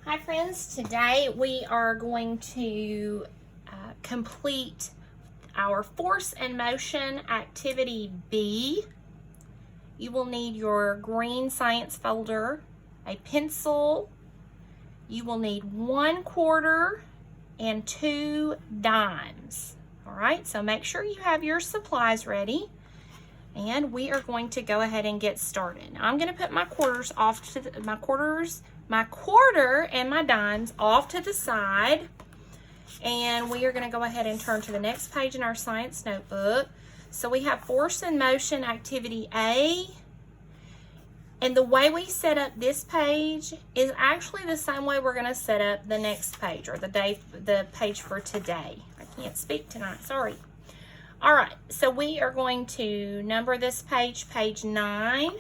Hi friends, today we are going to complete our Force and Motion Activity B. You will need your green science folder, a pencil, you will need 1/4 and 2 dimes. All right, so make sure you have your supplies ready and we are going to go ahead and get started. Now, I'm going to put my quarters off to my quarter and my dimes off to the side, and we are going to go ahead and turn to the next page in our science notebook. So we have Force and Motion Activity A, and the way we set up this page is actually the same way we're going to set up the next page, or the page for today. I can't speak tonight, sorry. All right, so we are going to number this page, page 9.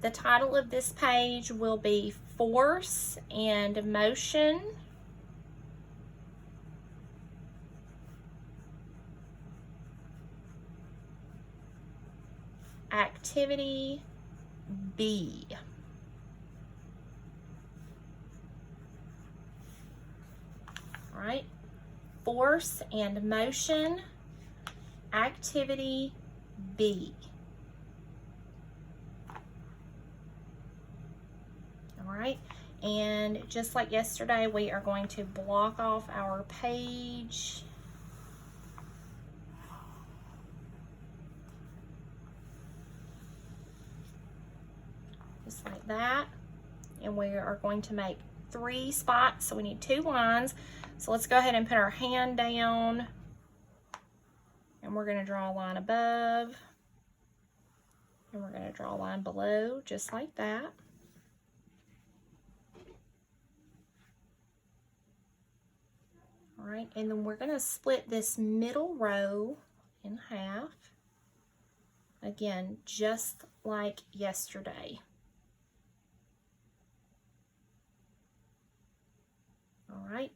The title of this page will be Force and Motion Activity B. All right, Force and Motion Activity B. All right, and just like yesterday, we are going to block off our page. Just like that. And we are going to make 3 spots, so we need 2 lines. So let's go ahead and put our hand down, and we're going to draw a line above, and we're going to draw a line below, just like that. All right, and then we're going to split this middle row in half, again, just like yesterday. All right,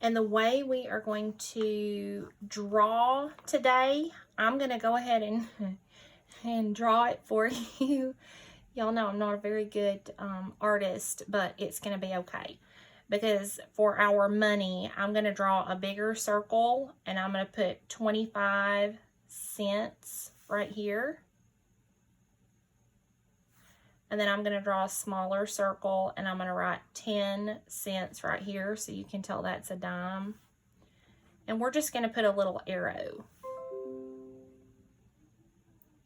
and the way we are going to draw today, I'm going to go ahead and draw it for you. Y'all know I'm not a very good artist, but it's going to be okay. Because for our money, I'm going to draw a bigger circle, and I'm going to put 25 cents right here. And then I'm going to draw a smaller circle, and I'm going to write 10 cents right here, so you can tell that's a dime. And we're just going to put a little arrow.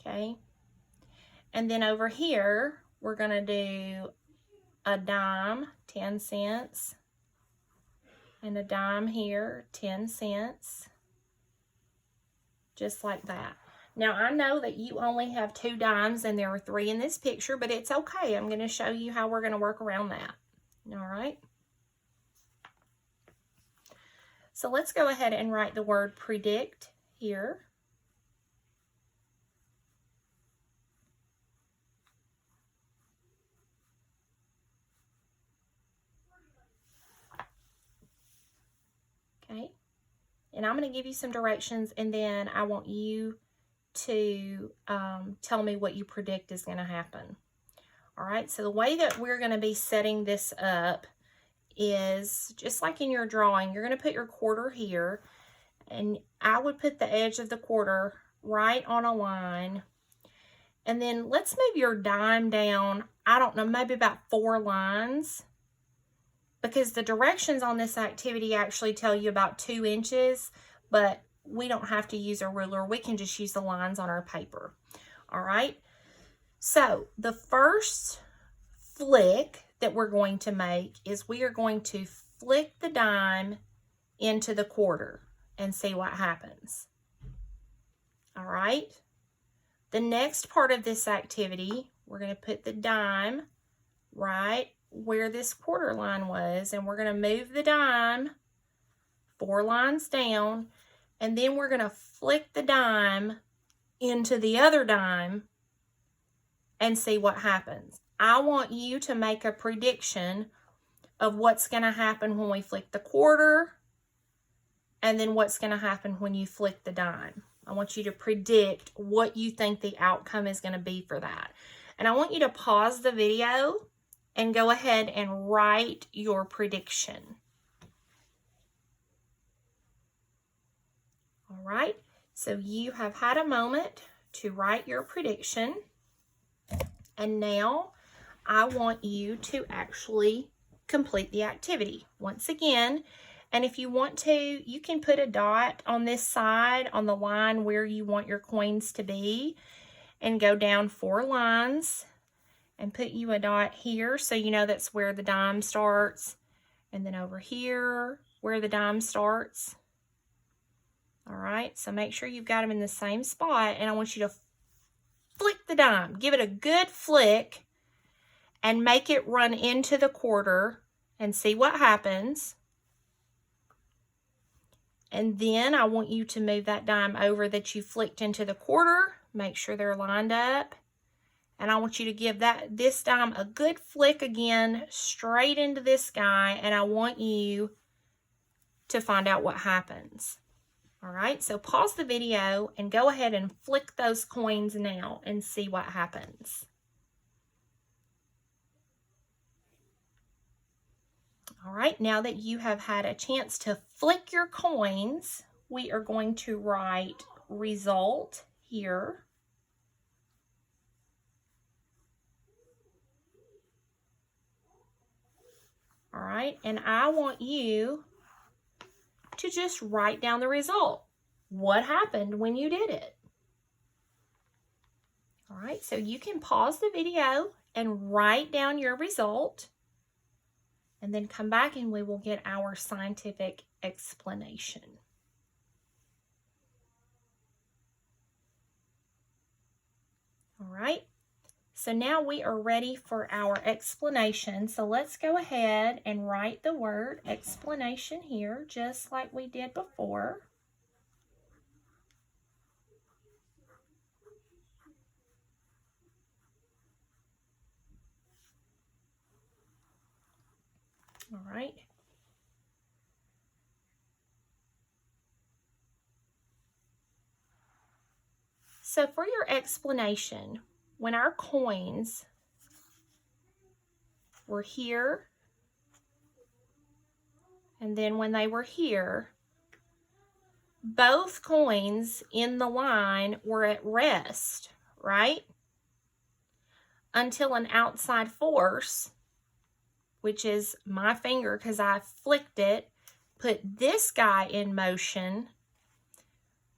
Okay. And then over here, we're going to do a dime, 10 cents, and a dime here, 10 cents, just like that. Now, I know that you only have 2 dimes and there are 3 in this picture, but it's okay. I'm going to show you how we're going to work around that. All right. So let's go ahead and write the word predict here. Okay. And I'm going to give you some directions, and then I want you to tell me what you predict is going to happen. All right, so the way that we're going to be setting this up is just like in your drawing. You're going to put your quarter here, and I would put the edge of the quarter right on a line. And then let's move your dime down, I don't know, maybe about 4 lines, because the directions on this activity actually tell you about 2 inches, but we don't have to use a ruler. We can just use the lines on our paper. All right. So the first flick that we're going to make is we are going to flick the dime into the quarter and see what happens. All right. The next part of this activity, we're going to put the dime right where this quarter line was, and we're going to move the dime 4 lines down, and then we're going to flick the dime into the other dime and see what happens. I want you to make a prediction of what's going to happen when we flick the quarter, and then what's going to happen when you flick the dime. I want you to predict what you think the outcome is going to be for that. And I want you to pause the video and go ahead and write your prediction. All right, so you have had a moment to write your prediction, and now I want you to actually complete the activity once again. And if you want to, you can put a dot on this side on the line where you want your coins to be and go down 4 lines and put you a dot here so you know that's where the dime starts, and then over here where the dime starts. All right, so make sure you've got them in the same spot, and I want you to flick the dime. Give it a good flick and make it run into the quarter and see what happens. And then I want you to move that dime over that you flicked into the quarter. Make sure they're lined up. And I want you to give this dime a good flick again, straight into this guy, and I want you to find out what happens. All right, so pause the video and go ahead and flick those coins now and see what happens. All right, now that you have had a chance to flick your coins, we are going to write result here. All right, and I want you to just write down the result. What happened when you did it? All right, so you can pause the video and write down your result, and then come back and we will get our scientific explanation. All right, so now we are ready for our explanation. So let's go ahead and write the word explanation here, just like we did before. All right. So for your explanation, when our coins were here, and then when they were here, both coins in the line were at rest, right? Until an outside force, which is my finger because I flicked it, put this guy in motion.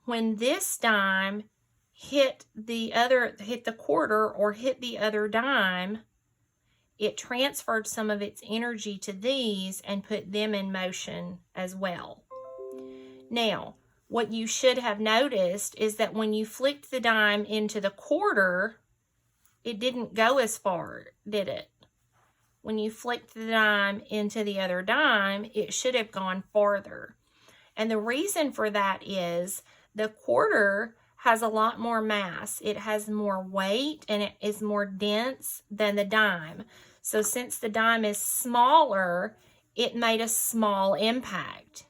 When this dime hit the quarter or hit the other dime, it transferred some of its energy to these and put them in motion as well. Now, what you should have noticed is that when you flicked the dime into the quarter, it didn't go as far, did it? When you flicked the dime into the other dime, it should have gone farther. And the reason for that is the quarter has a lot more mass. It has more weight and it is more dense than the dime. So since the dime is smaller, it made a small impact.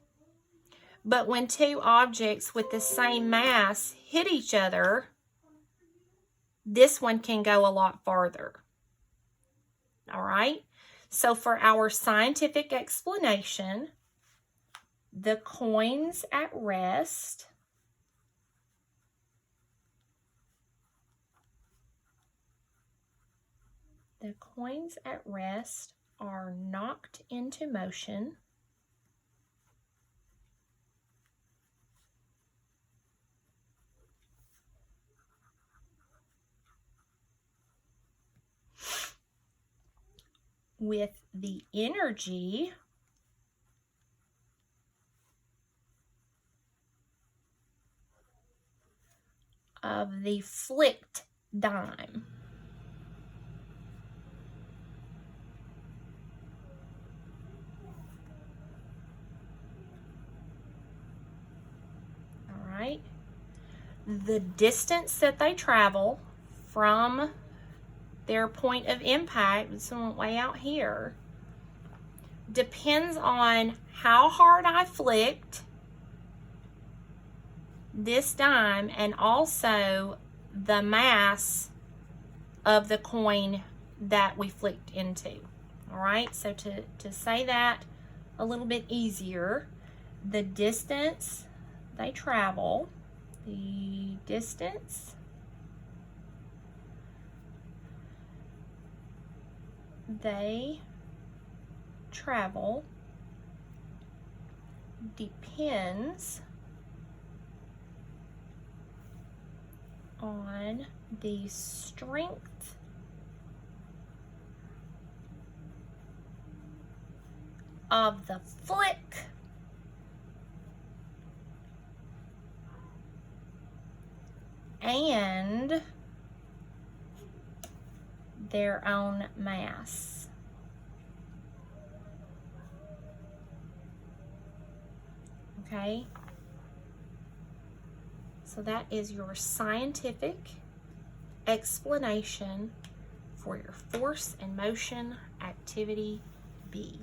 But when two objects with the same mass hit each other, this one can go a lot farther. All right? So for our scientific explanation, the coins at rest are knocked into motion with the energy of the flicked dime. All right. The distance that they travel from their point of impact, this one way out here, depends on how hard I flicked this dime and also the mass of the coin that we flicked into. All right, so to say that a little bit easier, the distance they travel, the distance they travel depends on the strength of the flick and their own mass. Okay? So that is your scientific explanation for your force and motion activity B.